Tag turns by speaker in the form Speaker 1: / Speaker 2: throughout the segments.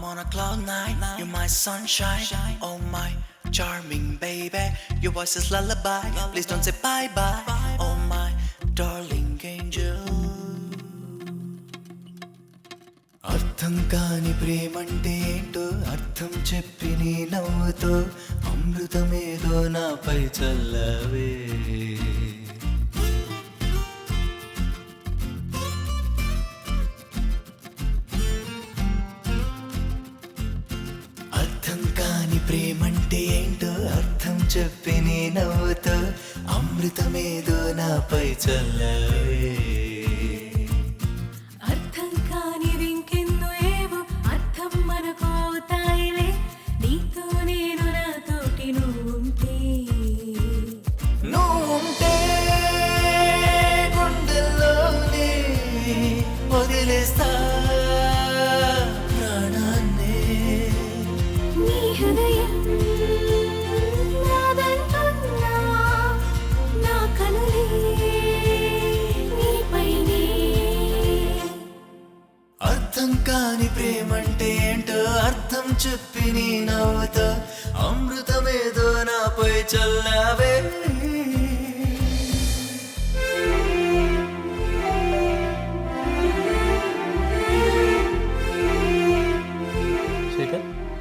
Speaker 1: I'm on a cloud nine, you're my sunshine. Oh my charming baby, your voice is lullaby. Please don't say bye bye. Oh my darling angel. అర్థం కాని ప్రేమంటే ఏంటో అర్థం చెప్పి నీ నవ్వుతో అమృతమేదో నాపై చల్లవే. అర్థం కాని ప్రేమంటే ఏంటో అర్థం చెప్పి నీ నవ్వుతో అమృతమేదో నాపై చల్లవే. వదిలేస్తా ప్రాణాన్నే
Speaker 2: నీ హృదయం నాదంటున్నా నా కనులే నీపైనే.
Speaker 1: అర్థం కాని ప్రేమంటే ఏంటో అర్థం చెప్పి నీ నవ్వుతో అమృతమేదో నాపై చల్లవే.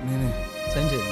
Speaker 3: నేనే సంజయ్.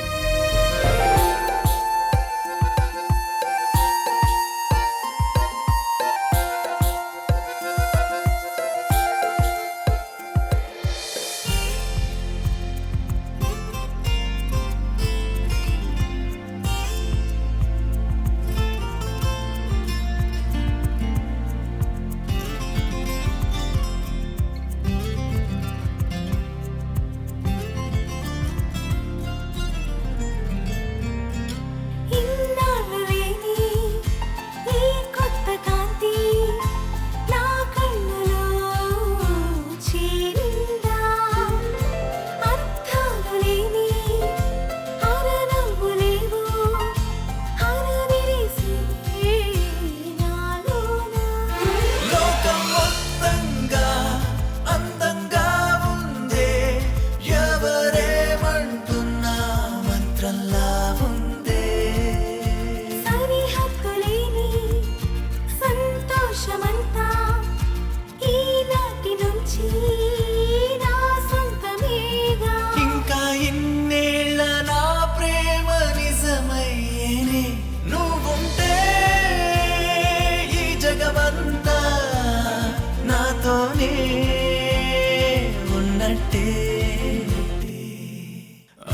Speaker 3: ఉన్నట్టే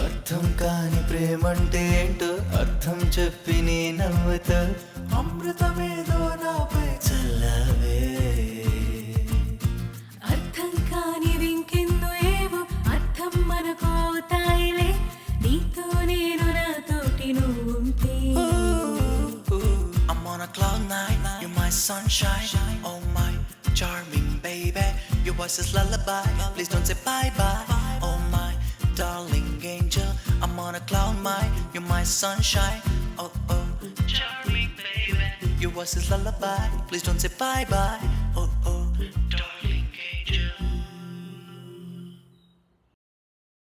Speaker 3: అర్థం కాని ప్రేమంటే ఏంటో అర్థం చెప్పి నీ నవ్వుతో అమృతమేదో నాపై చల్లవే.
Speaker 2: అర్థం కానిది ఇంకెన్నో ఏవో అర్థం మనకు అవుతాయిలే నీతో నేను నాతోటి నువ్వు ఉంటే.
Speaker 1: I'm on a cloud nine, you're my sunshine. Oh my charming baby, your voice is lullaby. Please don't say bye bye. Oh my darling angel, I'm on a cloud nine, you're my sunshine. Oh oh charming baby, your voice is lullaby. Please don't say bye bye.